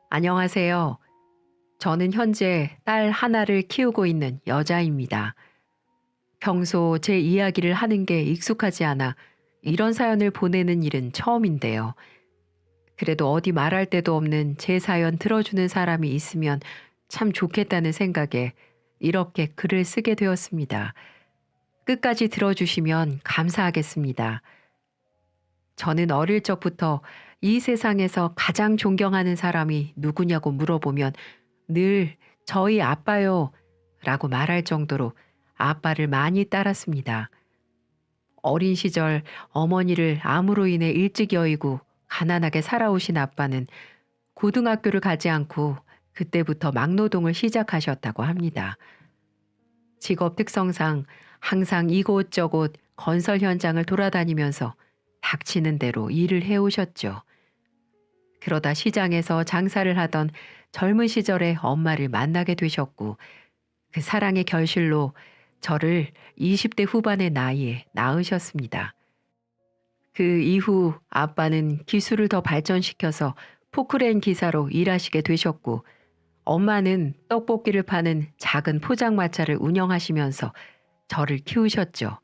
안녕하세요. 저는 현재 딸 하나를 키우고 있는 여자입니다. 평소 제 이야기를 하는 게 익숙하지 않아 이런 사연을 보내는 일은 처음인데요. 그래도 어디 말할 데도 없는 제 사연 들어주는 사람이 있으면 참 좋겠다는 생각에 이렇게 글을 쓰게 되었습니다. 끝까지 들어주시면 감사하겠습니다. 저는 어릴 적부터 이 세상에서 가장 존경하는 사람이 누구냐고 물어보면 늘 저희 아빠요 라고 말할 정도로 아빠를 많이 따랐습니다. 어린 시절 어머니를 암으로 인해 일찍 여의고 가난하게 살아오신 아빠는 고등학교를 가지 않고 그때부터 막노동을 시작하셨다고 합니다. 직업 특성상 항상 이곳저곳 건설 현장을 돌아다니면서 닥치는 대로 일을 해오셨죠. 그러다 시장에서 장사를 하던 젊은 시절에 엄마를 만나게 되셨고 그 사랑의 결실로 저를 20대 후반의 나이에 낳으셨습니다. 그 이후 아빠는 기술을 더 발전시켜서 포크레인 기사로 일하시게 되셨고 엄마는 떡볶이를 파는 작은 포장마차를 운영하시면서 저를 키우셨죠.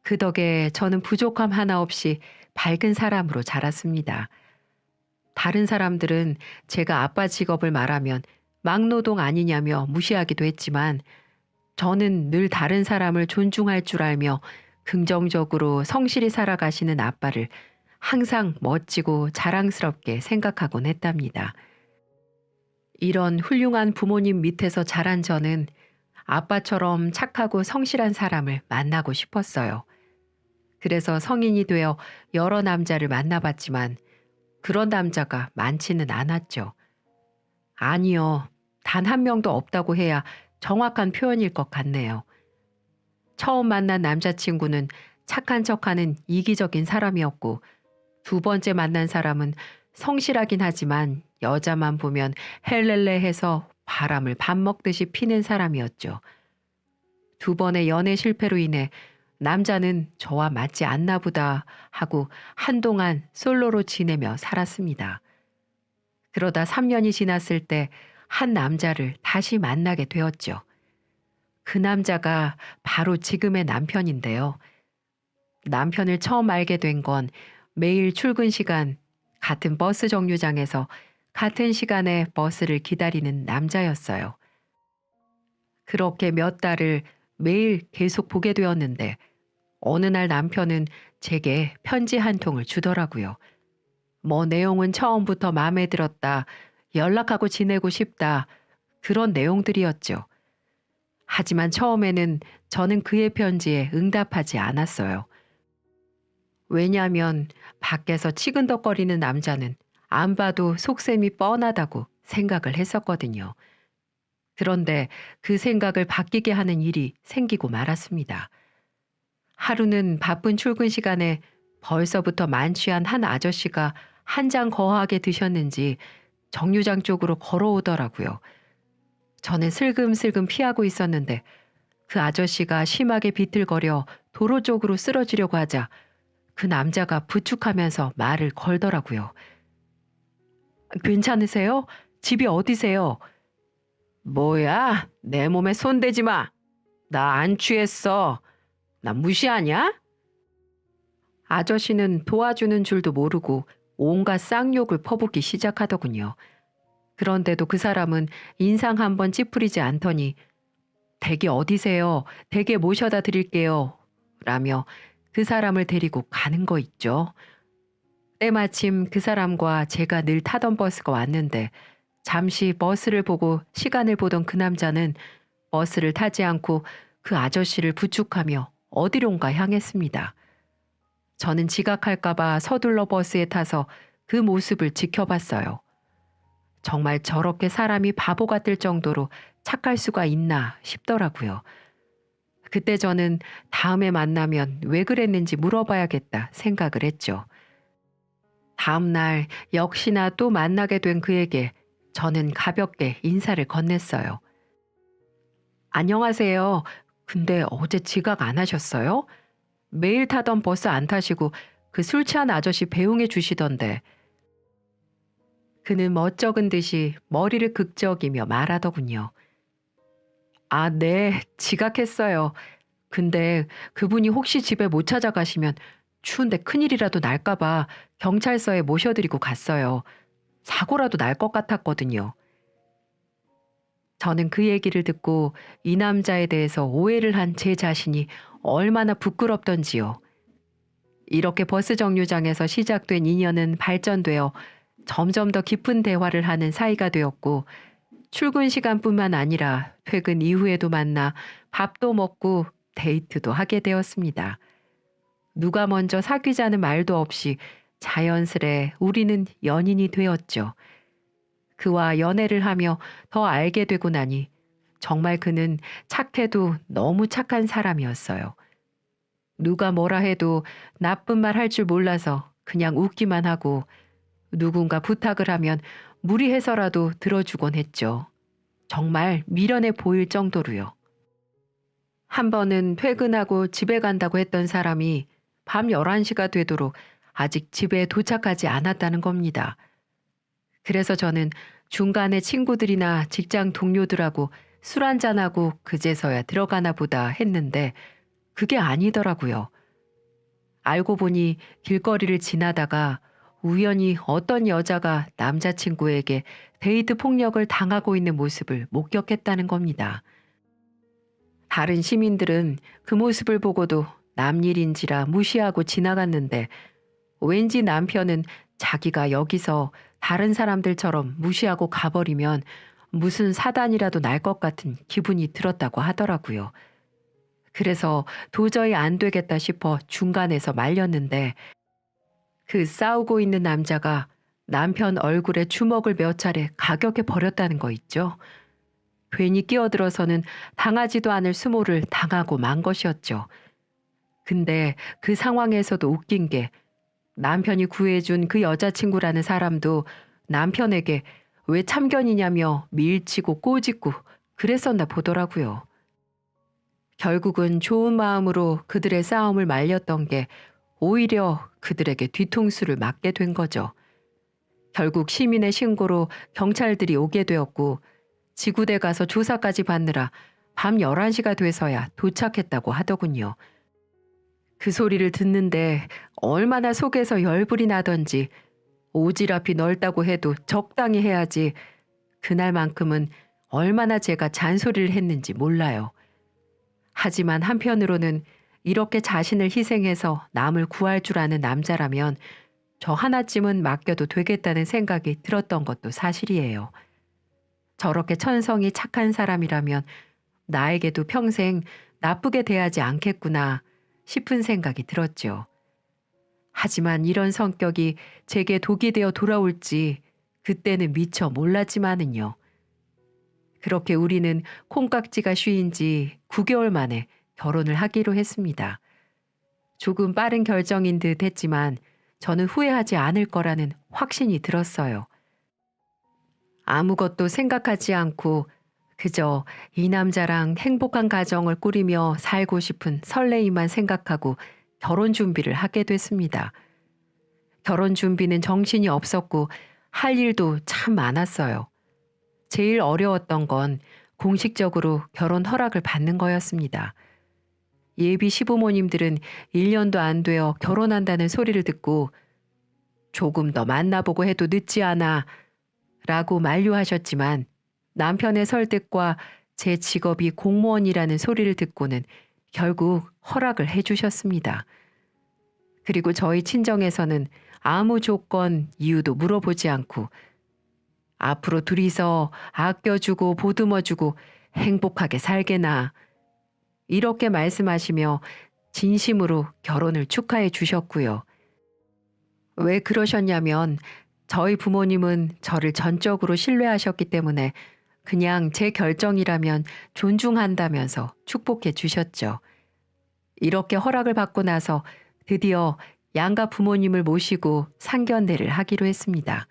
그 덕에 저는 부족함 하나 없이 밝은 사람으로 자랐습니다. 다른 사람들은 제가 아빠 직업을 말하면 막노동 아니냐며 무시하기도 했지만 저는 늘 다른 사람을 존중할 줄 알며 긍정적으로 성실히 살아가시는 아빠를 항상 멋지고 자랑스럽게 생각하곤 했답니다. 이런 훌륭한 부모님 밑에서 자란 저는 아빠처럼 착하고 성실한 사람을 만나고 싶었어요. 그래서 성인이 되어 여러 남자를 만나봤지만 그런 남자가 많지는 않았죠. 아니요. 단 한 명도 없다고 해야 정확한 표현일 것 같네요. 처음 만난 남자친구는 착한 척하는 이기적인 사람이었고 두 번째 만난 사람은 성실하긴 하지만 여자만 보면 헬렐레 해서 바람을 밥 먹듯이 피는 사람이었죠. 두 번의 연애 실패로 인해 남자는 저와 맞지 않나 보다 하고 한동안 솔로로 지내며 살았습니다. 그러다 3년이 지났을 때 한 남자를 다시 만나게 되었죠. 그 남자가 바로 지금의 남편인데요. 남편을 처음 알게 된 건 매일 출근 시간 같은 버스 정류장에서 같은 시간에 버스를 기다리는 남자였어요. 그렇게 몇 달을 매일 계속 보게 되었는데 어느 날 남편은 제게 편지 한 통을 주더라고요. 뭐 내용은 처음부터 마음에 들었다, 연락하고 지내고 싶다, 그런 내용들이었죠. 하지만 처음에는 저는 그의 편지에 응답하지 않았어요. 왜냐하면 밖에서 치근덕거리는 남자는 안 봐도 속셈이 뻔하다고 생각을 했었거든요. 그런데 그 생각을 바뀌게 하는 일이 생기고 말았습니다. 하루는 바쁜 출근 시간에 벌써부터 만취한 한 아저씨가 한 잔 거하게 드셨는지 정류장 쪽으로 걸어오더라고요. 저는 슬금슬금 피하고 있었는데 그 아저씨가 심하게 비틀거려 도로 쪽으로 쓰러지려고 하자 그 남자가 부축하면서 말을 걸더라고요. 괜찮으세요? 집이 어디세요? 뭐야? 내 몸에 손대지 마. 나 안 취했어. 나 무시하냐? 아저씨는 도와주는 줄도 모르고 온갖 쌍욕을 퍼붓기 시작하더군요. 그런데도 그 사람은 인상 한번 찌푸리지 않더니 댁이 어디세요? 댁에 모셔다 드릴게요. 라며 그 사람을 데리고 가는 거 있죠. 때마침 그 사람과 제가 늘 타던 버스가 왔는데 잠시 버스를 보고 시간을 보던 그 남자는 버스를 타지 않고 그 아저씨를 부축하며 어디론가 향했습니다. 저는 지각할까봐 서둘러 버스에 타서 그 모습을 지켜봤어요. 정말 저렇게 사람이 바보 같을 정도로 착할 수가 있나 싶더라고요. 그때 저는 다음에 만나면 왜 그랬는지 물어봐야겠다 생각을 했죠. 다음 날 역시나 또 만나게 된 그에게 저는 가볍게 인사를 건넸어요. 안녕하세요. 근데 어제 지각 안 하셨어요? 매일 타던 버스 안 타시고 그 술 취한 아저씨 배웅해 주시던데. 그는 멋쩍은 듯이 머리를 극적이며 말하더군요. 아, 네, 지각했어요. 근데 그분이 혹시 집에 못 찾아가시면 추운데 큰일이라도 날까봐 경찰서에 모셔드리고 갔어요. 사고라도 날 것 같았거든요. 저는 그 얘기를 듣고 이 남자에 대해서 오해를 한 제 자신이 얼마나 부끄럽던지요. 이렇게 버스 정류장에서 시작된 인연은 발전되어 점점 더 깊은 대화를 하는 사이가 되었고, 출근 시간뿐만 아니라 퇴근 이후에도 만나 밥도 먹고 데이트도 하게 되었습니다. 누가 먼저 사귀자는 말도 없이 자연스레 우리는 연인이 되었죠. 그와 연애를 하며 더 알게 되고 나니 정말 그는 착해도 너무 착한 사람이었어요. 누가 뭐라 해도 나쁜 말 할 줄 몰라서 그냥 웃기만 하고, 누군가 부탁을 하면 무리해서라도 들어주곤 했죠. 정말 미련해 보일 정도로요. 한 번은 퇴근하고 집에 간다고 했던 사람이 밤 11시가 되도록 아직 집에 도착하지 않았다는 겁니다. 그래서 저는 중간에 친구들이나 직장 동료들하고 술 한잔하고 그제서야 들어가나 보다 했는데 그게 아니더라고요. 알고 보니 길거리를 지나다가 우연히 어떤 여자가 남자친구에게 데이트 폭력을 당하고 있는 모습을 목격했다는 겁니다. 다른 시민들은 그 모습을 보고도 남일인지라 무시하고 지나갔는데, 왠지 남편은 자기가 여기서 다른 사람들처럼 무시하고 가버리면 무슨 사단이라도 날 것 같은 기분이 들었다고 하더라고요. 그래서 도저히 안 되겠다 싶어 중간에서 말렸는데, 그 싸우고 있는 남자가 남편 얼굴에 주먹을 몇 차례 가격해 버렸다는 거 있죠. 괜히 끼어들어서는 당하지도 않을 수모를 당하고 만 것이었죠. 근데 그 상황에서도 웃긴 게, 남편이 구해준 그 여자친구라는 사람도 남편에게 왜 참견이냐며 밀치고 꼬집고 그랬었나 보더라고요. 결국은 좋은 마음으로 그들의 싸움을 말렸던 게 오히려 그들에게 뒤통수를 맞게 된 거죠. 결국 시민의 신고로 경찰들이 오게 되었고, 지구대 가서 조사까지 받느라 밤 11시가 돼서야 도착했다고 하더군요. 그 소리를 듣는데 얼마나 속에서 열불이 나던지, 오지랖이 넓다고 해도 적당히 해야지, 그날만큼은 얼마나 제가 잔소리를 했는지 몰라요. 하지만 한편으로는 이렇게 자신을 희생해서 남을 구할 줄 아는 남자라면 저 하나쯤은 맡겨도 되겠다는 생각이 들었던 것도 사실이에요. 저렇게 천성이 착한 사람이라면 나에게도 평생 나쁘게 대하지 않겠구나 싶은 생각이 들었죠. 하지만 이런 성격이 제게 독이 되어 돌아올지 그때는 미처 몰랐지만은요. 그렇게 우리는 콩깍지가 쉬인 지 9개월 만에 결혼을 하기로 했습니다. 조금 빠른 결정인 듯 했지만 저는 후회하지 않을 거라는 확신이 들었어요. 아무것도 생각하지 않고 그저 이 남자랑 행복한 가정을 꾸리며 살고 싶은 설레임만 생각하고 결혼 준비를 하게 됐습니다. 결혼 준비는 정신이 없었고 할 일도 참 많았어요. 제일 어려웠던 건 공식적으로 결혼 허락을 받는 거였습니다. 예비 시부모님들은 1년도 안 되어 결혼한다는 소리를 듣고 조금 더 만나보고 해도 늦지 않아 라고 만류하셨지만, 남편의 설득과 제 직업이 공무원이라는 소리를 듣고는 결국 허락을 해주셨습니다. 그리고 저희 친정에서는 아무 조건, 이유도 물어보지 않고 앞으로 둘이서 아껴주고 보듬어주고 행복하게 살게나, 이렇게 말씀하시며 진심으로 결혼을 축하해 주셨고요. 왜 그러셨냐면 저희 부모님은 저를 전적으로 신뢰하셨기 때문에 그냥 제 결정이라면 존중한다면서 축복해 주셨죠. 이렇게 허락을 받고 나서 드디어 양가 부모님을 모시고 상견례를 하기로 했습니다.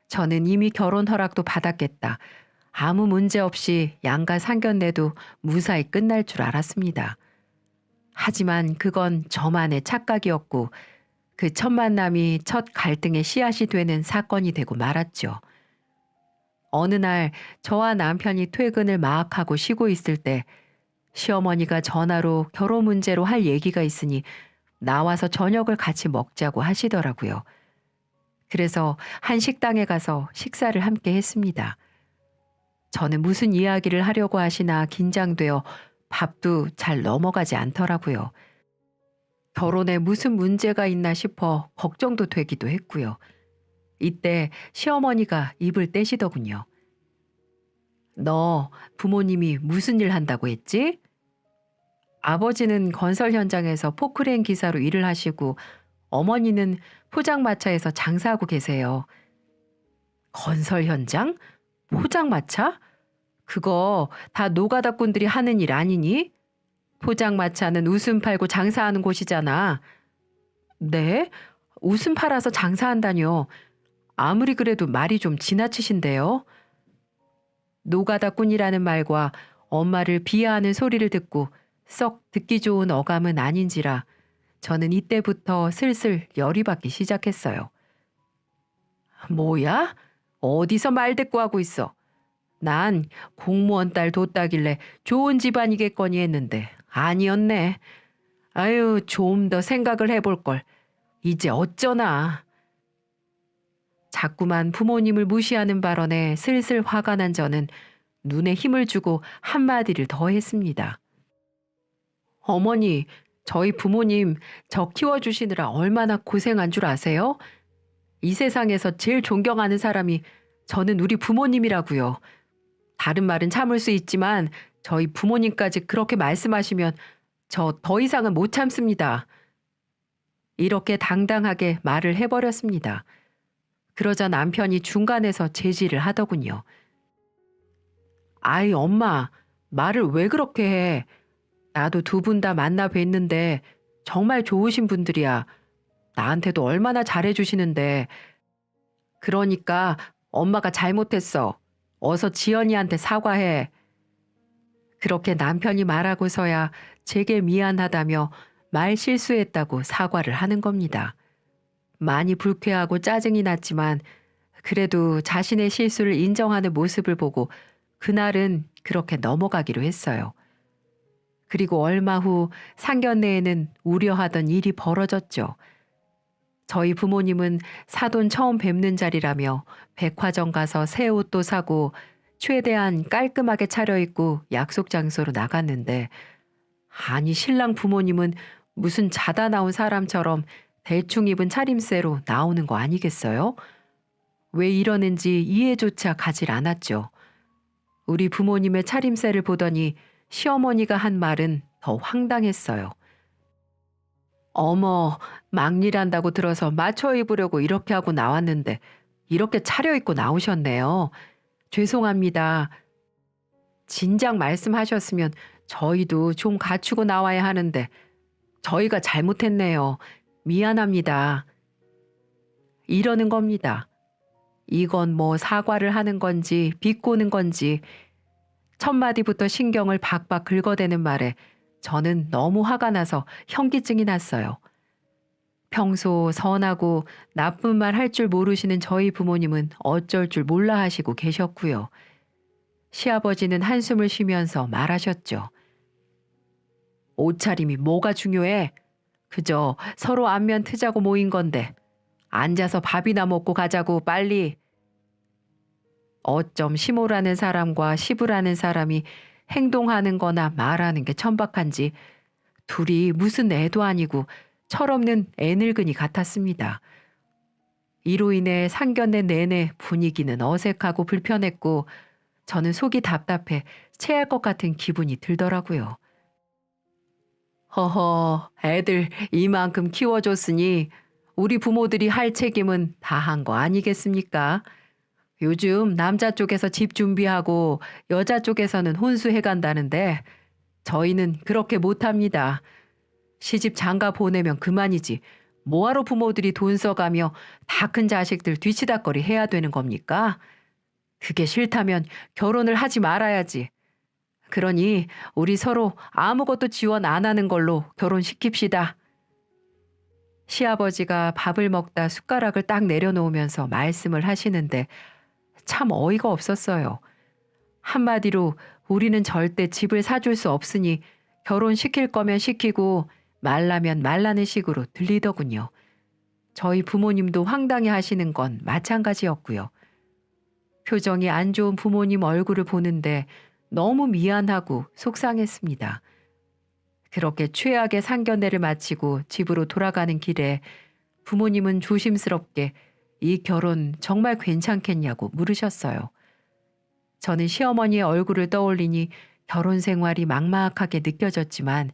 저는 이미 결혼 허락도 받았겠다, 아무 문제 없이 양가 상견례도 무사히 끝날 줄 알았습니다. 하지만 그건 저만의 착각이었고, 그 첫 만남이 첫 갈등의 씨앗이 되는 사건이 되고 말았죠. 어느 날 저와 남편이 퇴근을 막 하고 쉬고 있을 때 시어머니가 전화로 결혼 문제로 할 얘기가 있으니 나와서 저녁을 같이 먹자고 하시더라고요. 그래서 한 식당에 가서 식사를 함께 했습니다. 저는 무슨 이야기를 하려고 하시나 긴장되어 밥도 잘 넘어가지 않더라고요. 결혼에 무슨 문제가 있나 싶어 걱정도 되기도 했고요. 이때 시어머니가 입을 떼시더군요. 너 부모님이 무슨 일 한다고 했지? 아버지는 건설 현장에서 포크레인 기사로 일을 하시고 어머니는 포장마차에서 장사하고 계세요. 건설 현장? 포장마차? 그거 다 노가다꾼들이 하는 일 아니니? 포장마차는 웃음 팔고 장사하는 곳이잖아. 네? 웃음 팔아서 장사한다뇨. 아무리 그래도 말이 좀 지나치신데요. 노가다꾼이라는 말과 엄마를 비하하는 소리를 듣고 썩 듣기 좋은 어감은 아닌지라 저는 이때부터 슬슬 열이 받기 시작했어요. 뭐야? 어디서 말대꾸하고 있어? 난 공무원 딸 뒀다길래 좋은 집안이겠거니 했는데 아니었네. 아유, 좀 더 생각을 해볼 걸. 이제 어쩌나. 자꾸만 부모님을 무시하는 발언에 슬슬 화가 난 저는 눈에 힘을 주고 한마디를 더 했습니다. 어머니, 저희 부모님 저 키워주시느라 얼마나 고생한 줄 아세요? 이 세상에서 제일 존경하는 사람이 저는 우리 부모님이라고요. 다른 말은 참을 수 있지만 저희 부모님까지 그렇게 말씀하시면 저 더 이상은 못 참습니다. 이렇게 당당하게 말을 해버렸습니다. 그러자 남편이 중간에서 제지를 하더군요. 아이 엄마, 말을 왜 그렇게 해? 나도 두 분 다 만나 뵀는데 정말 좋으신 분들이야. 나한테도 얼마나 잘해주시는데. 그러니까 엄마가 잘못했어. 어서 지연이한테 사과해. 그렇게 남편이 말하고서야 제게 미안하다며 말 실수했다고 사과를 하는 겁니다. 많이 불쾌하고 짜증이 났지만 그래도 자신의 실수를 인정하는 모습을 보고 그날은 그렇게 넘어가기로 했어요. 그리고 얼마 후 상견례에는 우려하던 일이 벌어졌죠. 저희 부모님은 사돈 처음 뵙는 자리라며 백화점 가서 새 옷도 사고 최대한 깔끔하게 차려입고 약속 장소로 나갔는데 아니 신랑 부모님은 무슨 자다 나온 사람처럼 대충 입은 차림새로 나오는 거 아니겠어요? 왜 이러는지 이해조차 가질 않았죠. 우리 부모님의 차림새를 보더니 시어머니가 한 말은 더 황당했어요. 어머, 막일한다고 들어서 맞춰 입으려고 이렇게 하고 나왔는데 이렇게 차려입고 나오셨네요. 죄송합니다. 진작 말씀하셨으면 저희도 좀 갖추고 나와야 하는데 저희가 잘못했네요. 미안합니다. 이러는 겁니다. 이건 뭐 사과를 하는 건지 비꼬는 건지 첫 마디부터 신경을 박박 긁어대는 말에 저는 너무 화가 나서 현기증이 났어요. 평소 선하고 나쁜 말 할 줄 모르시는 저희 부모님은 어쩔 줄 몰라 하시고 계셨고요. 시아버지는 한숨을 쉬면서 말하셨죠. 옷차림이 뭐가 중요해? 그저 서로 안면 트자고 모인 건데 앉아서 밥이나 먹고 가자고 빨리. 어쩜 시모라는 사람과 시부라는 사람이 행동하는 거나 말하는 게 천박한지 둘이 무슨 애도 아니고 철없는 애늙은이 같았습니다. 이로 인해 상견례 내내 분위기는 어색하고 불편했고 저는 속이 답답해 체할 것 같은 기분이 들더라고요. 허허, 애들 이만큼 키워줬으니 우리 부모들이 할 책임은 다 한 거 아니겠습니까? 요즘 남자 쪽에서 집 준비하고 여자 쪽에서는 혼수해 간다는데 저희는 그렇게 못합니다. 시집 장가 보내면 그만이지. 뭐하러 부모들이 돈 써가며 다 큰 자식들 뒤치다꺼리 해야 되는 겁니까? 그게 싫다면 결혼을 하지 말아야지. 그러니 우리 서로 아무것도 지원 안 하는 걸로 결혼시킵시다. 시아버지가 밥을 먹다 숟가락을 딱 내려놓으면서 말씀을 하시는데 참 어이가 없었어요. 한마디로 우리는 절대 집을 사줄 수 없으니 결혼시킬 거면 시키고 말라면 말라는 식으로 들리더군요. 저희 부모님도 황당해 하시는 건 마찬가지였고요. 표정이 안 좋은 부모님 얼굴을 보는데 너무 미안하고 속상했습니다. 그렇게 최악의 상견례를 마치고 집으로 돌아가는 길에 부모님은 조심스럽게 이 결혼 정말 괜찮겠냐고 물으셨어요. 저는 시어머니의 얼굴을 떠올리니 결혼 생활이 막막하게 느껴졌지만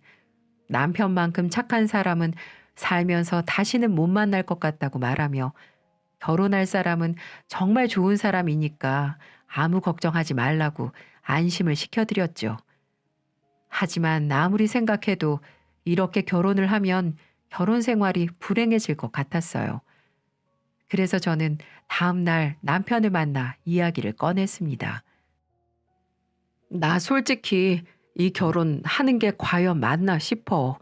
남편만큼 착한 사람은 살면서 다시는 못 만날 것 같다고 말하며 결혼할 사람은 정말 좋은 사람이니까 아무 걱정하지 말라고 안심을 시켜드렸죠. 하지만 아무리 생각해도 이렇게 결혼을 하면 결혼 생활이 불행해질 것 같았어요. 그래서 저는 다음 날 남편을 만나 이야기를 꺼냈습니다. 나 솔직히 이 결혼 하는 게 과연 맞나 싶어.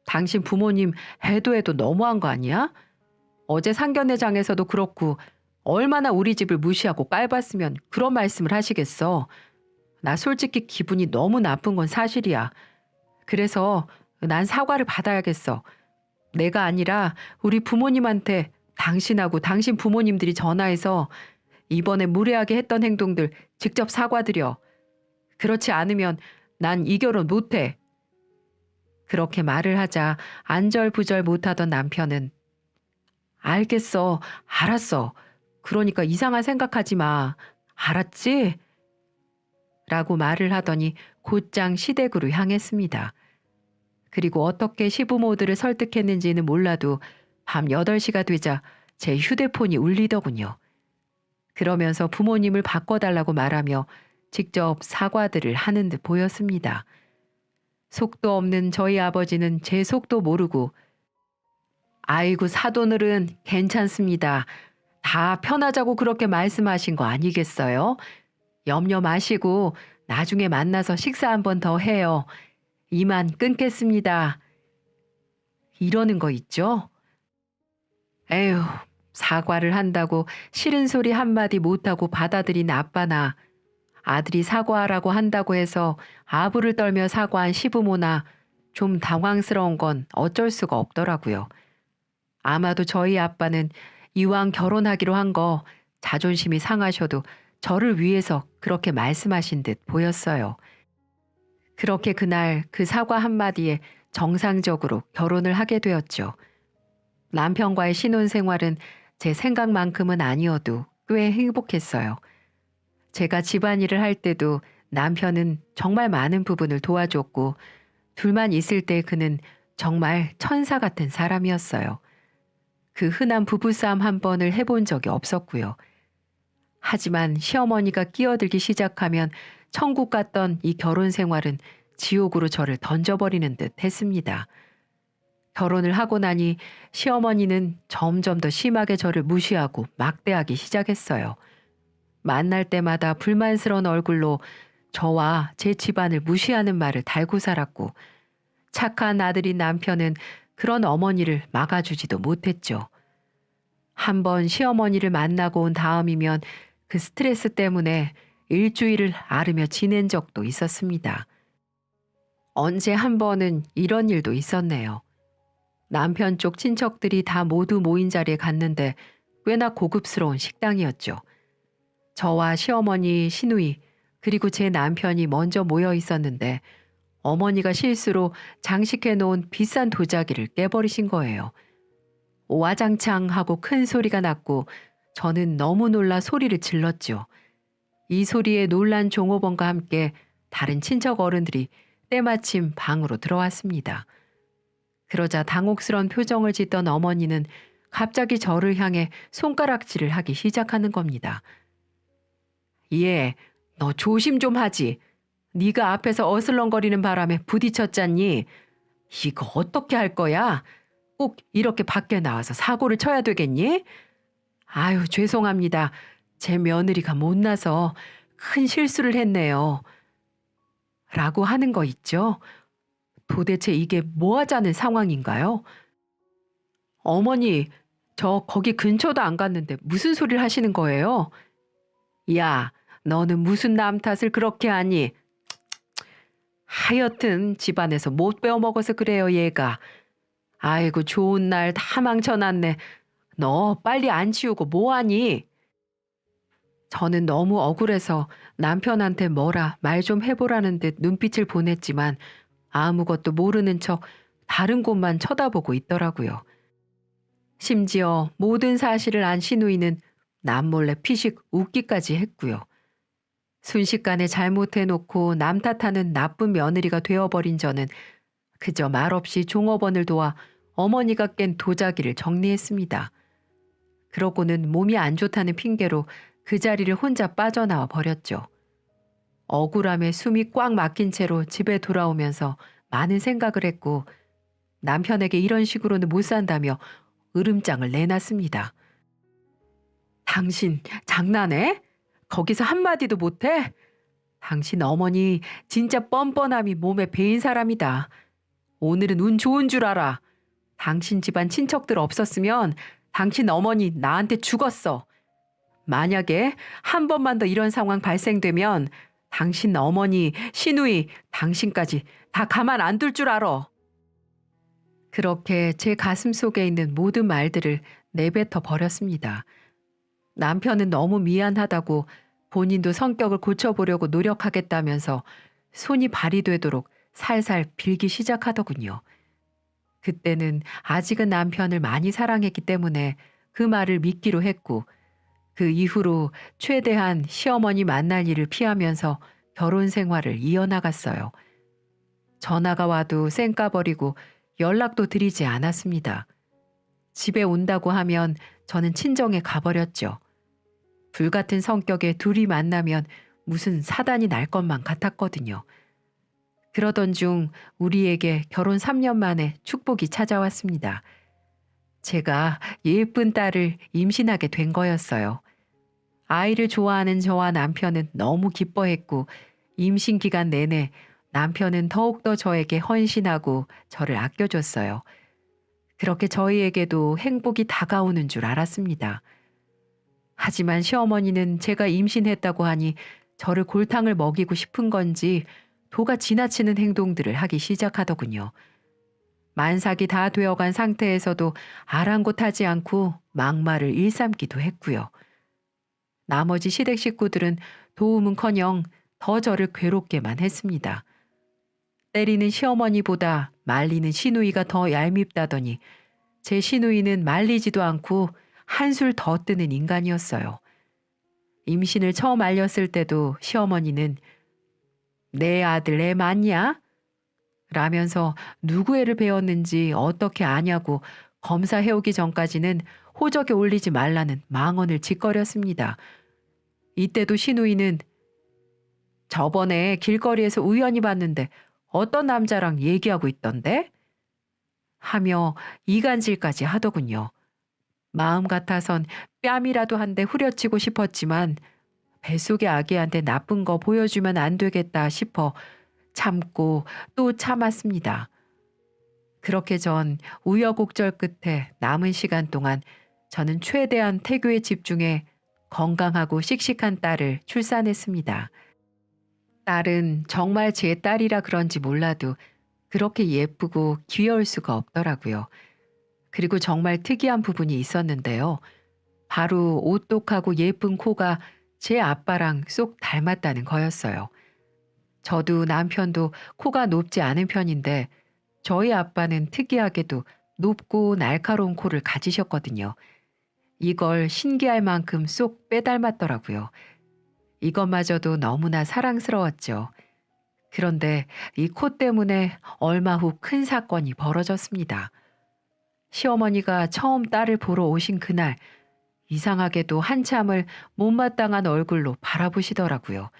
당신 부모님 해도 해도 너무한 거 아니야? 어제 상견례장에서도 그렇고 얼마나 우리 집을 무시하고 깔봤으면 그런 말씀을 하시겠어. 나 솔직히 기분이 너무 나쁜 건 사실이야. 그래서 난 사과를 받아야겠어. 내가 아니라 우리 부모님한테 당신하고 당신 부모님들이 전화해서 이번에 무례하게 했던 행동들 직접 사과드려. 그렇지 않으면 난 이 결혼 못해. 그렇게 말을 하자 안절부절 못하던 남편은 알겠어. 알았어. 그러니까 이상한 생각하지 마. 알았지? 라고 말을 하더니 곧장 시댁으로 향했습니다. 그리고 어떻게 시부모들을 설득했는지는 몰라도 밤 8시가 되자 제 휴대폰이 울리더군요. 그러면서 부모님을 바꿔달라고 말하며 직접 사과들을 하는 듯 보였습니다. 속도 없는 저희 아버지는 제 속도 모르고 아이고 사돈어른 괜찮습니다. 다 편하자고 그렇게 말씀하신 거 아니겠어요? 염려 마시고 나중에 만나서 식사 한 번 더 해요. 이만 끊겠습니다. 이러는 거 있죠? 에휴, 사과를 한다고 싫은 소리 한마디 못하고 받아들인 아빠나 아들이 사과하라고 한다고 해서 아부를 떨며 사과한 시부모나 좀 당황스러운 건 어쩔 수가 없더라고요. 아마도 저희 아빠는 이왕 결혼하기로 한 거 자존심이 상하셔도 저를 위해서 그렇게 말씀하신 듯 보였어요. 그렇게 그날 그 사과 한마디에 정상적으로 결혼을 하게 되었죠. 남편과의 신혼생활은 제 생각만큼은 아니어도 꽤 행복했어요. 제가 집안일을 할 때도 남편은 정말 많은 부분을 도와줬고 둘만 있을 때 그는 정말 천사 같은 사람이었어요. 그 흔한 부부싸움 한 번을 해본 적이 없었고요. 하지만 시어머니가 끼어들기 시작하면 천국 같던 이 결혼 생활은 지옥으로 저를 던져버리는 듯 했습니다. 결혼을 하고 나니 시어머니는 점점 더 심하게 저를 무시하고 막대하기 시작했어요. 만날 때마다 불만스러운 얼굴로 저와 제 집안을 무시하는 말을 달고 살았고 착한 아들인 남편은 그런 어머니를 막아주지도 못했죠. 한 번 시어머니를 만나고 온 다음이면 그 스트레스 때문에 일주일을 앓으며 지낸 적도 있었습니다. 언제 한 번은 이런 일도 있었네요. 남편 쪽 친척들이 다 모두 모인 자리에 갔는데 꽤나 고급스러운 식당이었죠. 저와 시어머니, 시누이, 그리고 제 남편이 먼저 모여 있었는데 어머니가 실수로 장식해 놓은 비싼 도자기를 깨버리신 거예요. 와장창 하고 큰 소리가 났고 저는 너무 놀라 소리를 질렀죠. 이 소리에 놀란 종업원과 함께 다른 친척 어른들이 때마침 방으로 들어왔습니다. 그러자 당혹스런 표정을 짓던 어머니는 갑자기 저를 향해 손가락질을 하기 시작하는 겁니다. 얘, 너 조심 좀 하지. 네가 앞에서 어슬렁거리는 바람에 부딪혔잖니. 이거 어떻게 할 거야? 꼭 이렇게 밖에 나와서 사고를 쳐야 되겠니? 아유, 죄송합니다. 제 며느리가 못나서 큰 실수를 했네요. 라고 하는 거 있죠? 도대체 이게 뭐 하자는 상황인가요? 어머니, 저 거기 근처도 안 갔는데 무슨 소리를 하시는 거예요? 야, 너는 무슨 남 탓을 그렇게 하니? 하여튼 집안에서 못 배워 먹어서 그래요, 얘가. 아이고, 좋은 날 다 망쳐놨네. 너 빨리 안 치우고 뭐 하니? 저는 너무 억울해서 남편한테 뭐라 말 좀 해보라는 듯 눈빛을 보냈지만 아무것도 모르는 척 다른 곳만 쳐다보고 있더라고요. 심지어 모든 사실을 안 시누이는 남몰래 피식 웃기까지 했고요. 순식간에 잘못해놓고 남 탓하는 나쁜 며느리가 되어버린 저는 그저 말없이 종업원을 도와 어머니가 깬 도자기를 정리했습니다. 그러고는 몸이 안 좋다는 핑계로 그 자리를 혼자 빠져나와 버렸죠. 억울함에 숨이 꽉 막힌 채로 집에 돌아오면서 많은 생각을 했고 남편에게 이런 식으로는 못 산다며 으름장을 내놨습니다. 당신 장난해? 거기서 한마디도 못해? 당신 어머니 진짜 뻔뻔함이 몸에 배인 사람이다. 오늘은 운 좋은 줄 알아. 당신 집안 친척들 없었으면 당신 어머니 나한테 죽었어. 만약에 한 번만 더 이런 상황 발생되면 당신 어머니, 시누이, 당신까지 다 가만 안 둘 줄 알아. 그렇게 제 가슴 속에 있는 모든 말들을 내뱉어 버렸습니다. 남편은 너무 미안하다고 본인도 성격을 고쳐보려고 노력하겠다면서 손이 발휘되도록 살살 빌기 시작하더군요. 그때는 아직은 남편을 많이 사랑했기 때문에 그 말을 믿기로 했고 그 이후로 최대한 시어머니 만날 일을 피하면서 결혼 생활을 이어나갔어요. 전화가 와도 쌩까버리고 연락도 드리지 않았습니다. 집에 온다고 하면 저는 친정에 가버렸죠. 불같은 성격의 둘이 만나면 무슨 사단이 날 것만 같았거든요. 그러던 중 우리에게 결혼 3년 만에 축복이 찾아왔습니다. 제가 예쁜 딸을 임신하게 된 거였어요. 아이를 좋아하는 저와 남편은 너무 기뻐했고 임신 기간 내내 남편은 더욱더 저에게 헌신하고 저를 아껴줬어요. 그렇게 저희에게도 행복이 다가오는 줄 알았습니다. 하지만 시어머니는 제가 임신했다고 하니 저를 골탕을 먹이고 싶은 건지 도가 지나치는 행동들을 하기 시작하더군요. 만삭이 다 되어간 상태에서도 아랑곳하지 않고 막말을 일삼기도 했고요. 나머지 시댁 식구들은 도움은커녕 더 저를 괴롭게만 했습니다. 때리는 시어머니보다 말리는 시누이가 더 얄밉다더니 제 시누이는 말리지도 않고 한술 더 뜨는 인간이었어요. 임신을 처음 알렸을 때도 시어머니는 내 아들 애 맞냐? 라면서 누구 애를 배웠는지 어떻게 아냐고 검사해오기 전까지는 호적에 올리지 말라는 망언을 짓거렸습니다. 이때도 시누이는 저번에 길거리에서 우연히 봤는데 어떤 남자랑 얘기하고 있던데? 하며 이간질까지 하더군요. 마음 같아선 뺨이라도 한 대 후려치고 싶었지만 뱃속의 아기한테 나쁜 거 보여주면 안 되겠다 싶어 참고 또 참았습니다. 그렇게 전 우여곡절 끝에 남은 시간 동안 저는 최대한 태교에 집중해 건강하고 씩씩한 딸을 출산했습니다. 딸은 정말 제 딸이라 그런지 몰라도 그렇게 예쁘고 귀여울 수가 없더라고요. 그리고 정말 특이한 부분이 있었는데요. 바로 오똑하고 예쁜 코가 제 아빠랑 쏙 닮았다는 거였어요. 저도 남편도 코가 높지 않은 편인데 저희 아빠는 특이하게도 높고 날카로운 코를 가지셨거든요. 이걸 신기할 만큼 쏙 빼닮았더라고요. 이것마저도 너무나 사랑스러웠죠. 그런데 이 코 때문에 얼마 후 큰 사건이 벌어졌습니다. 시어머니가 처음 딸을 보러 오신 그날 이상하게도 한참을 못마땅한 얼굴로 바라보시더라고요.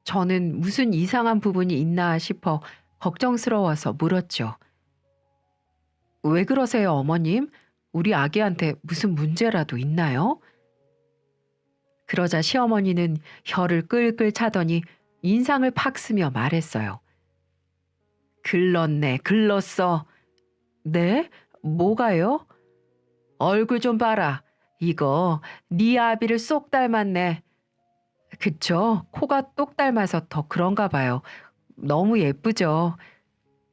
저는 무슨 이상한 부분이 있나 싶어 걱정스러워서 물었죠. 왜 그러세요, 어머님? 우리 아기한테 무슨 문제라도 있나요? 그러자 시어머니는 혀를 끌끌 차더니 인상을 팍 쓰며 말했어요. 글렀네, 글렀어. 네? 뭐가요? 얼굴 좀 봐라. 이거 네 아비를 쏙 닮았네. 그쵸? 코가 똑 닮아서 더 그런가 봐요. 너무 예쁘죠?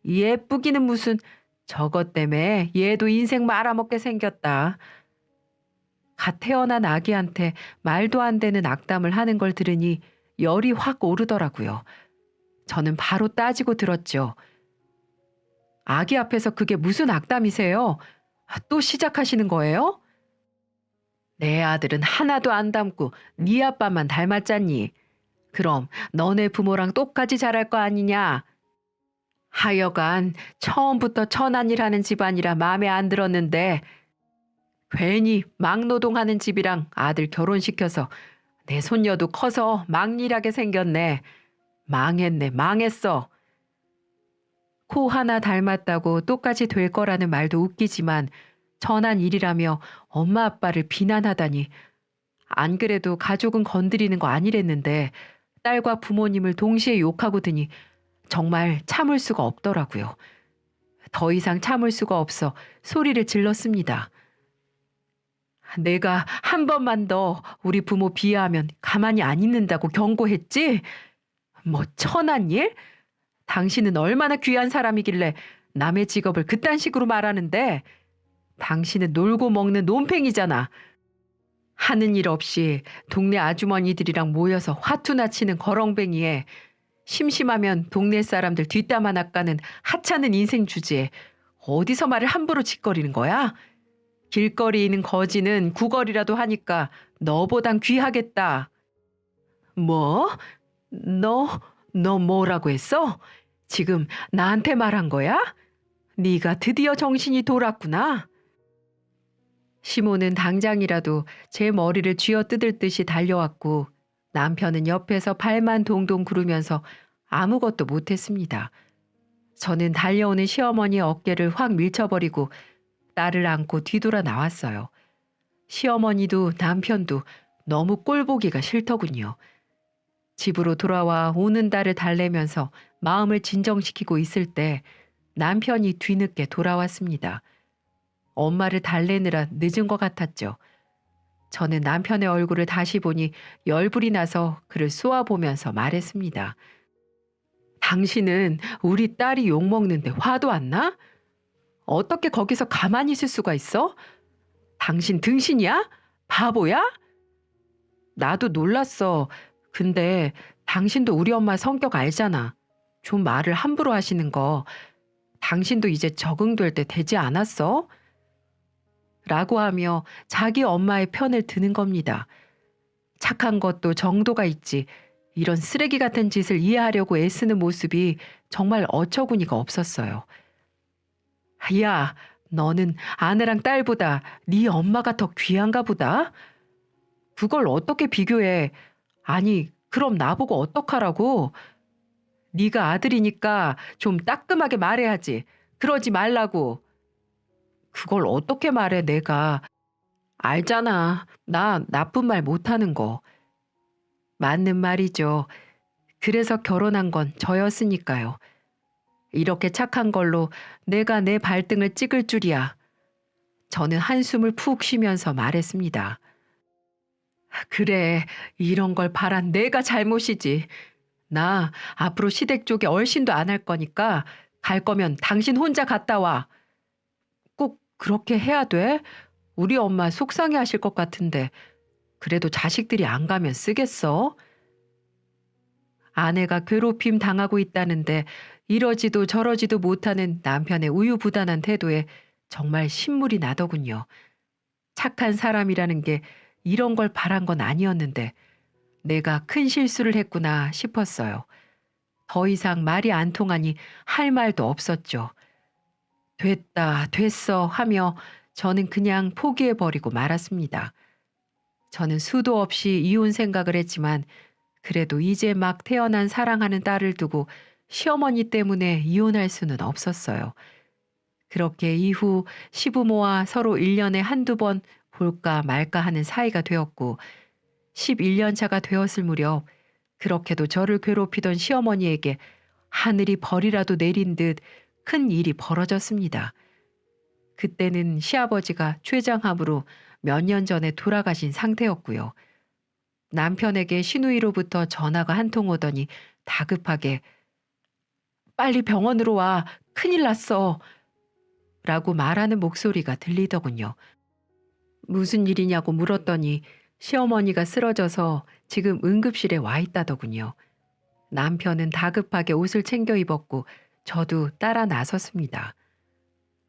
예쁘기는 무슨 저것 때문에 얘도 인생 말아먹게 생겼다. 갓 태어난 아기한테 말도 안 되는 악담을 하는 걸 들으니 열이 확 오르더라고요. 저는 바로 따지고 들었죠. 아기 앞에서 그게 무슨 악담이세요? 또 시작하시는 거예요? 내 아들은 하나도 안 닮고 네 아빠만 닮았잖니. 그럼 너네 부모랑 똑같이 자랄 거 아니냐? 하여간 처음부터 천한 일 하는 집안이라 마음에 안 들었는데 괜히 막노동하는 집이랑 아들 결혼시켜서 내 손녀도 커서 막일하게 생겼네. 망했네, 망했어. 코 하나 닮았다고 똑같이 될 거라는 말도 웃기지만 천한 일이라며 엄마 아빠를 비난하다니. 안 그래도 가족은 건드리는 거 아니랬는데 딸과 부모님을 동시에 욕하고 드니 정말 참을 수가 없더라고요. 더 이상 참을 수가 없어 소리를 질렀습니다. 내가 한 번만 더 우리 부모 비하하면 가만히 안 있는다고 경고했지? 뭐 천한 일? 당신은 얼마나 귀한 사람이길래 남의 직업을 그딴 식으로 말하는데 당신은 놀고 먹는 논팽이잖아. 하는 일 없이 동네 아주머니들이랑 모여서 화투나 치는 거렁뱅이에 심심하면 동네 사람들 뒷담화 낚아는 하찮은 인생 주제에 어디서 말을 함부로 짓거리는 거야? 길거리에 있는 거지는 구걸이라도 하니까 너보단 귀하겠다. 뭐? 너 뭐라고 했어? 지금 나한테 말한 거야? 네가 드디어 정신이 돌았구나. 시모는 당장이라도 제 머리를 쥐어뜯을 듯이 달려왔고 남편은 옆에서 발만 동동 구르면서 아무것도 못했습니다. 저는 달려오는 시어머니의 어깨를 확 밀쳐버리고 딸을 안고 뒤돌아 나왔어요. 시어머니도 남편도 너무 꼴보기가 싫더군요. 집으로 돌아와 우는 딸을 달래면서 마음을 진정시키고 있을 때 남편이 뒤늦게 돌아왔습니다. 엄마를 달래느라 늦은 것 같았죠. 저는 남편의 얼굴을 다시 보니 열불이 나서 그를 쏘아보면서 말했습니다. 당신은 우리 딸이 욕먹는데 화도 안 나? 어떻게 거기서 가만히 있을 수가 있어? 당신 등신이야? 바보야? 나도 놀랐어. 근데 당신도 우리 엄마 성격 알잖아. 좀 말을 함부로 하시는 거. 당신도 이제 적응될 때 되지 않았어? 라고 하며 자기 엄마의 편을 드는 겁니다. 착한 것도 정도가 있지. 이런 쓰레기 같은 짓을 이해하려고 애쓰는 모습이 정말 어처구니가 없었어요. 야, 너는 아내랑 딸보다 네 엄마가 더 귀한가 보다? 그걸 어떻게 비교해? 아니, 그럼 나보고 어떡하라고? 네가 아들이니까 좀 따끔하게 말해야지. 그러지 말라고. 그걸 어떻게 말해 내가. 알잖아. 나 나쁜 말 못하는 거. 맞는 말이죠. 그래서 결혼한 건 저였으니까요. 이렇게 착한 걸로 내가 내 발등을 찍을 줄이야. 저는 한숨을 푹 쉬면서 말했습니다. 그래, 이런 걸 바란 내가 잘못이지. 나 앞으로 시댁 쪽에 얼씬도 안 할 거니까 갈 거면 당신 혼자 갔다 와. 꼭 그렇게 해야 돼? 우리 엄마 속상해 하실 것 같은데 그래도 자식들이 안 가면 쓰겠어? 아내가 괴롭힘 당하고 있다는데 이러지도 저러지도 못하는 남편의 우유부단한 태도에 정말 신물이 나더군요. 착한 사람이라는 게 이런 걸 바란 건 아니었는데 내가 큰 실수를 했구나 싶었어요. 더 이상 말이 안 통하니 할 말도 없었죠. 됐다, 됐어 하며 저는 그냥 포기해버리고 말았습니다. 저는 수도 없이 이혼 생각을 했지만 그래도 이제 막 태어난 사랑하는 딸을 두고 시어머니 때문에 이혼할 수는 없었어요. 그렇게 이후 시부모와 서로 1년에 한두 번 볼까 말까 하는 사이가 되었고 11년 차가 되었을 무렵 그렇게도 저를 괴롭히던 시어머니에게 하늘이 벌이라도 내린 듯 큰 일이 벌어졌습니다. 그때는 시아버지가 췌장암으로 몇 년 전에 돌아가신 상태였고요. 남편에게 시누이로부터 전화가 한 통 오더니 다급하게 "빨리 병원으로 와. 큰일 났어." 라고 말하는 목소리가 들리더군요. 무슨 일이냐고 물었더니 시어머니가 쓰러져서 지금 응급실에 와 있다더군요. 남편은 다급하게 옷을 챙겨 입었고 저도 따라 나섰습니다.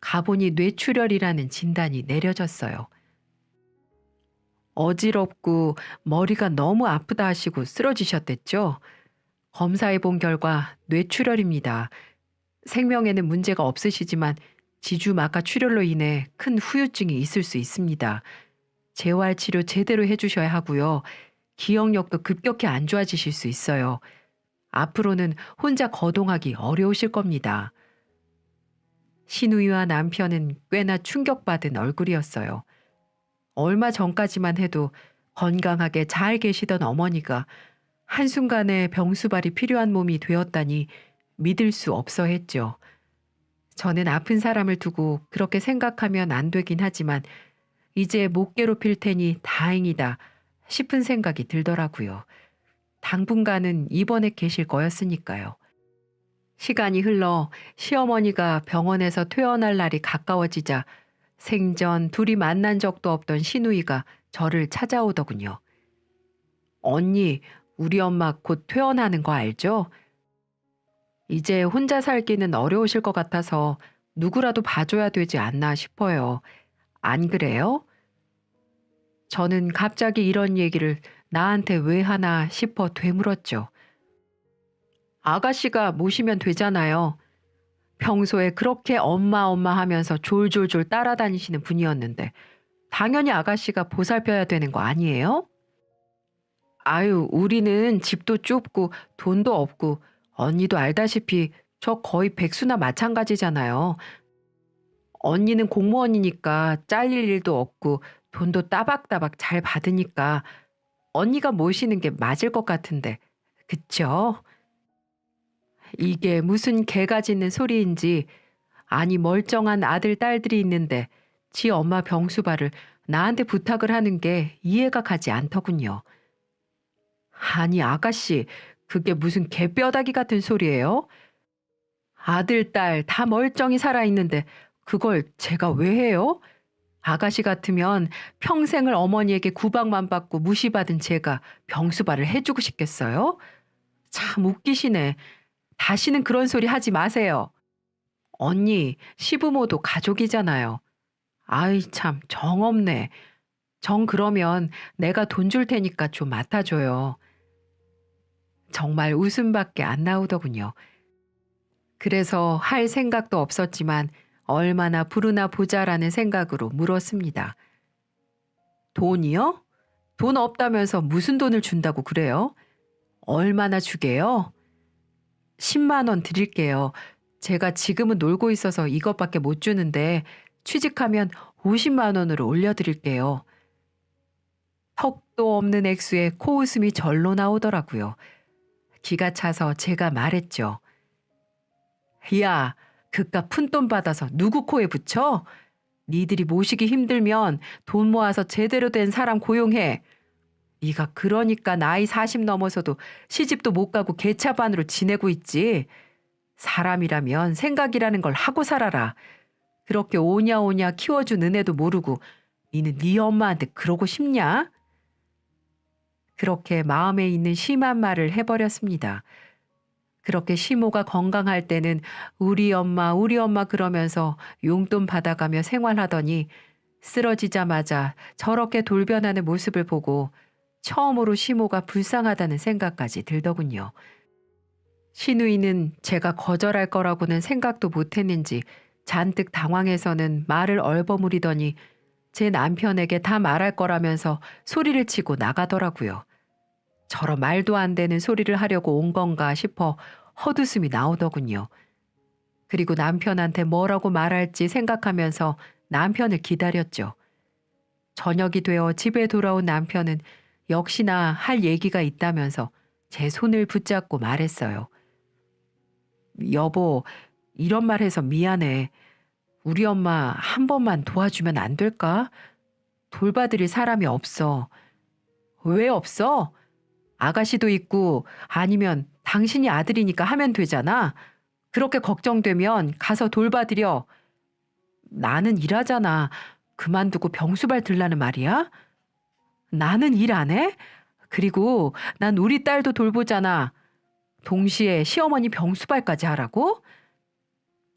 가보니 뇌출혈이라는 진단이 내려졌어요. 어지럽고 머리가 너무 아프다 하시고 쓰러지셨댔죠? 검사해 본 결과 뇌출혈입니다. 생명에는 문제가 없으시지만 지주막하 출혈로 인해 큰 후유증이 있을 수 있습니다. 재활 치료 제대로 해주셔야 하고요. 기억력도 급격히 안 좋아지실 수 있어요. 앞으로는 혼자 거동하기 어려우실 겁니다. 시누이와 남편은 꽤나 충격받은 얼굴이었어요. 얼마 전까지만 해도 건강하게 잘 계시던 어머니가 한순간에 병수발이 필요한 몸이 되었다니 믿을 수 없어 했죠. 저는 아픈 사람을 두고 그렇게 생각하면 안 되긴 하지만 이제 못 괴롭힐 테니 다행이다 싶은 생각이 들더라고요. 당분간은 입원해 계실 거였으니까요. 시간이 흘러 시어머니가 병원에서 퇴원할 날이 가까워지자 생전 둘이 만난 적도 없던 시누이가 저를 찾아오더군요. "언니, 우리 엄마 곧 퇴원하는 거 알죠? 이제 혼자 살기는 어려우실 것 같아서 누구라도 봐줘야 되지 않나 싶어요. 안 그래요?" 저는 갑자기 이런 얘기를 나한테 왜 하나 싶어 되물었죠. 아가씨가 모시면 되잖아요. 평소에 그렇게 엄마 엄마 하면서 졸졸졸 따라다니시는 분이었는데 당연히 아가씨가 보살펴야 되는 거 아니에요? 아유, 우리는 집도 좁고 돈도 없고 언니도 알다시피 저 거의 백수나 마찬가지잖아요. 언니는 공무원이니까 잘릴 일도 없고 돈도 따박따박 잘 받으니까 언니가 모시는 게 맞을 것 같은데, 그쵸? 이게 무슨 개가 짖는 소리인지, 아니 멀쩡한 아들 딸들이 있는데 지 엄마 병수발을 나한테 부탁을 하는 게 이해가 가지 않더군요. 아니 아가씨, 그게 무슨 개뼈다귀 같은 소리예요? 아들 딸 다 멀쩡히 살아있는데 그걸 제가 왜 해요? 아가씨 같으면 평생을 어머니에게 구박만 받고 무시받은 제가 병수발을 해주고 싶겠어요? 참 웃기시네. 다시는 그런 소리 하지 마세요. 언니, 시부모도 가족이잖아요. 아이 참 정없네. 정 그러면 내가 돈 줄 테니까 좀 맡아줘요. 정말 웃음밖에 안 나오더군요. 그래서 할 생각도 없었지만 얼마나 부르나 보자라는 생각으로 물었습니다. 돈이요? 돈 없다면서 무슨 돈을 준다고 그래요? 얼마나 주게요? 10만 원 드릴게요. 제가 지금은 놀고 있어서 이것밖에 못 주는데 취직하면 50만 원으로 올려드릴게요. 턱도 없는 액수에 코웃음이 절로 나오더라고요. 기가 차서 제가 말했죠. 야, 그깟 푼돈 받아서 누구 코에 붙여? 니들이 모시기 힘들면 돈 모아서 제대로 된 사람 고용해. 네가 그러니까 나이 40 넘어서도 시집도 못 가고 개차반으로 지내고 있지. 사람이라면 생각이라는 걸 하고 살아라. 그렇게 오냐오냐 키워준 은혜도 모르고 니는 네 엄마한테 그러고 싶냐? 그렇게 마음에 있는 심한 말을 해버렸습니다. 그렇게 시모가 건강할 때는 우리 엄마 그러면서 용돈 받아가며 생활하더니 쓰러지자마자 저렇게 돌변하는 모습을 보고 처음으로 시모가 불쌍하다는 생각까지 들더군요. 시누이는 제가 거절할 거라고는 생각도 못했는지 잔뜩 당황해서는 말을 얼버무리더니 제 남편에게 다 말할 거라면서 소리를 치고 나가더라고요. 저런 말도 안 되는 소리를 하려고 온 건가 싶어 헛웃음이 나오더군요. 그리고 남편한테 뭐라고 말할지 생각하면서 남편을 기다렸죠. 저녁이 되어 집에 돌아온 남편은 역시나 할 얘기가 있다면서 제 손을 붙잡고 말했어요. 여보, 이런 말 해서 미안해. 우리 엄마 한 번만 도와주면 안 될까? 돌봐드릴 사람이 없어. 왜 없어? 아가씨도 있고 아니면 당신이 아들이니까 하면 되잖아. 그렇게 걱정되면 가서 돌봐드려. 나는 일하잖아. 그만두고 병수발 들라는 말이야? 나는 일 안 해? 그리고 난 우리 딸도 돌보잖아. 동시에 시어머니 병수발까지 하라고?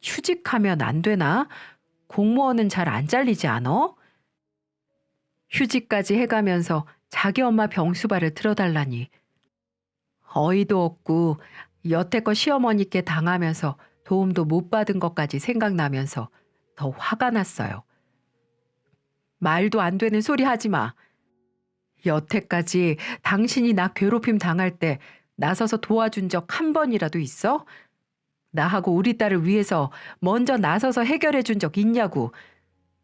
휴직하면 안 되나? 공무원은 잘 안 잘리지 않아? 휴직까지 해가면서 자기 엄마 병수발을 들어달라니. 어이도 없고 여태껏 시어머니께 당하면서 도움도 못 받은 것까지 생각나면서 더 화가 났어요. 말도 안 되는 소리 하지 마. 여태까지 당신이 나 괴롭힘 당할 때 나서서 도와준 적 한 번이라도 있어? 나하고 우리 딸을 위해서 먼저 나서서 해결해 준 적 있냐고.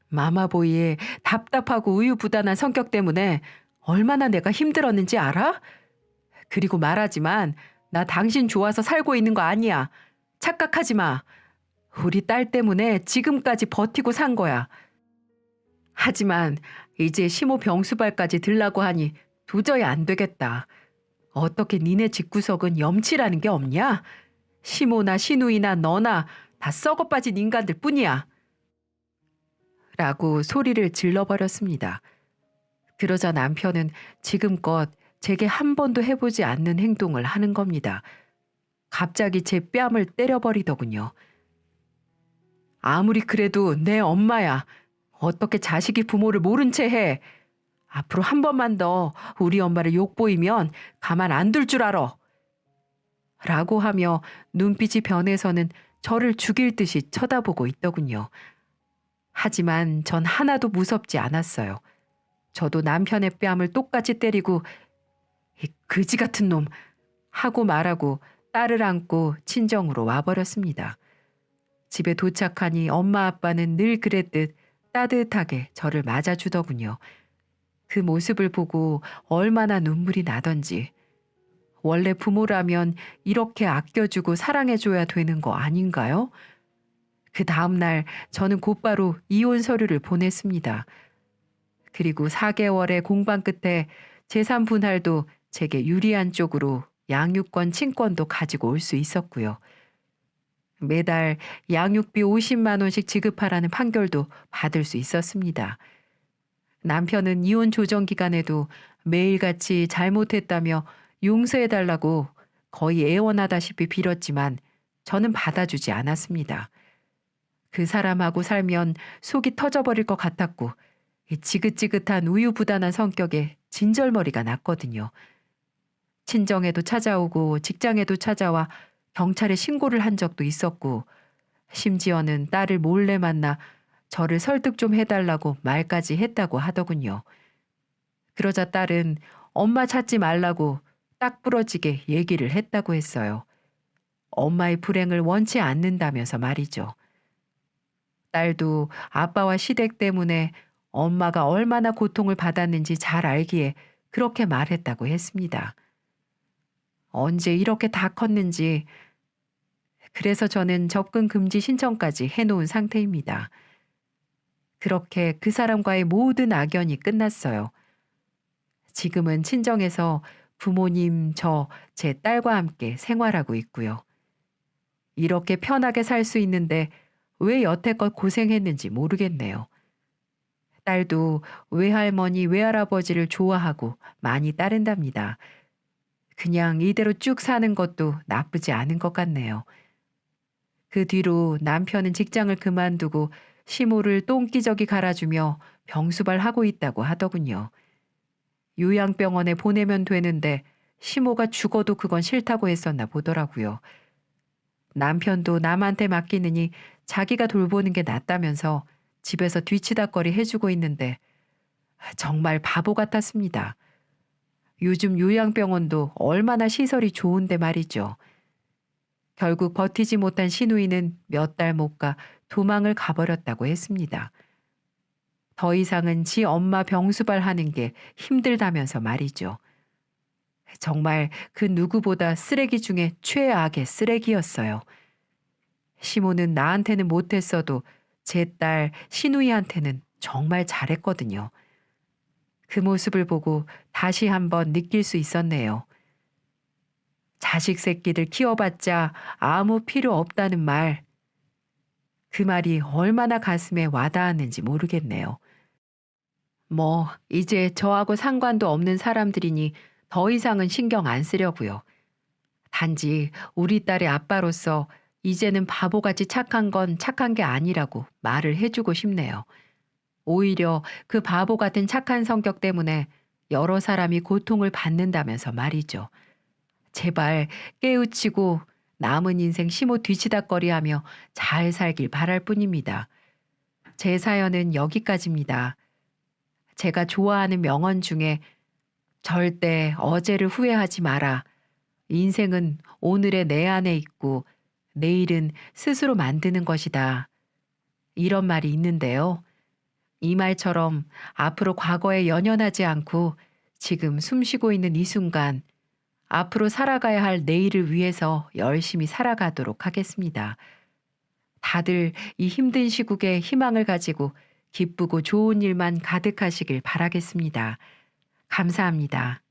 마마보이의 답답하고 우유부단한 성격 때문에 얼마나 내가 힘들었는지 알아? 그리고 말하지만 나 당신 좋아서 살고 있는 거 아니야. 착각하지 마. 우리 딸 때문에 지금까지 버티고 산 거야. 하지만 이제 시모 병수발까지 들라고 하니 도저히 안 되겠다. 어떻게 니네 집구석은 염치라는 게 없냐? 시모나 시누이나 너나 다 썩어 빠진 인간들 뿐이야. 라고 소리를 질러버렸습니다. 그러자 남편은 지금껏 제게 한 번도 해보지 않는 행동을 하는 겁니다. 갑자기 제 뺨을 때려버리더군요. 아무리 그래도 내 엄마야. 어떻게 자식이 부모를 모른 채 해. 앞으로 한 번만 더 우리 엄마를 욕보이면 가만 안 둘 줄 알아. 라고 하며 눈빛이 변해서는 저를 죽일 듯이 쳐다보고 있더군요. 하지만 전 하나도 무섭지 않았어요. 저도 남편의 뺨을 똑같이 때리고 이 그지 같은 놈 하고 말하고 딸을 안고 친정으로 와버렸습니다. 집에 도착하니 엄마 아빠는 늘 그랬듯 따뜻하게 저를 맞아주더군요. 그 모습을 보고 얼마나 눈물이 나던지. 원래 부모라면 이렇게 아껴주고 사랑해줘야 되는 거 아닌가요? 그 다음날 저는 곧바로 이혼 서류를 보냈습니다. 그리고 4개월의 공방 끝에 재산 분할도 제게 유리한 쪽으로 양육권 친권도 가지고 올 수 있었고요. 매달 양육비 50만 원씩 지급하라는 판결도 받을 수 있었습니다. 남편은 이혼 조정 기간에도 매일같이 잘못했다며 용서해달라고 거의 애원하다시피 빌었지만 저는 받아주지 않았습니다. 그 사람하고 살면 속이 터져버릴 것 같았고 이 지긋지긋한 우유부단한 성격에 진절머리가 났거든요. 친정에도 찾아오고 직장에도 찾아와 경찰에 신고를 한 적도 있었고 심지어는 딸을 몰래 만나 저를 설득 좀 해달라고 말까지 했다고 하더군요. 그러자 딸은 엄마 찾지 말라고 딱 부러지게 얘기를 했다고 했어요. 엄마의 불행을 원치 않는다면서 말이죠. 딸도 아빠와 시댁 때문에 엄마가 얼마나 고통을 받았는지 잘 알기에 그렇게 말했다고 했습니다. 언제 이렇게 다 컸는지. 그래서 저는 접근 금지 신청까지 해놓은 상태입니다. 그렇게 그 사람과의 모든 악연이 끝났어요. 지금은 친정에서 부모님, 제 딸과 함께 생활하고 있고요. 이렇게 편하게 살 수 있는데 왜 여태껏 고생했는지 모르겠네요. 딸도 외할머니, 외할아버지를 좋아하고 많이 따른답니다. 그냥 이대로 쭉 사는 것도 나쁘지 않은 것 같네요. 그 뒤로 남편은 직장을 그만두고 시모를 똥기저귀 갈아주며 병수발하고 있다고 하더군요. 요양병원에 보내면 되는데 시모가 죽어도 그건 싫다고 했었나 보더라고요. 남편도 남한테 맡기느니 자기가 돌보는 게 낫다면서 집에서 뒤치다꺼리 해주고 있는데 정말 바보 같았습니다. 요즘 요양병원도 얼마나 시설이 좋은데 말이죠. 결국 버티지 못한 시누이는 몇 달 못 가 도망을 가버렸다고 했습니다. 더 이상은 지 엄마 병수발하는 게 힘들다면서 말이죠. 정말 그 누구보다 쓰레기 중에 최악의 쓰레기였어요. 시모는 나한테는 못했어도 제 딸 신우이한테는 정말 잘했거든요. 그 모습을 보고 다시 한번 느낄 수 있었네요. 자식 새끼들 키워봤자 아무 필요 없다는 말. 그 말이 얼마나 가슴에 와닿았는지 모르겠네요. 뭐, 이제 저하고 상관도 없는 사람들이니 더 이상은 신경 안 쓰려고요. 단지 우리 딸의 아빠로서 이제는 바보같이 착한 건 착한 게 아니라고 말을 해주고 싶네요. 오히려 그 바보 같은 착한 성격 때문에 여러 사람이 고통을 받는다면서 말이죠. 제발 깨우치고 남은 인생 심호 뒤치다꺼리하며 잘 살길 바랄 뿐입니다. 제 사연은 여기까지입니다. 제가 좋아하는 명언 중에 절대 어제를 후회하지 마라. 인생은 오늘의 내 안에 있고 내일은 스스로 만드는 것이다. 이런 말이 있는데요. 이 말처럼 앞으로 과거에 연연하지 않고 지금 숨 쉬고 있는 이 순간, 앞으로 살아가야 할 내일을 위해서 열심히 살아가도록 하겠습니다. 다들 이 힘든 시국에 희망을 가지고 기쁘고 좋은 일만 가득하시길 바라겠습니다. 감사합니다.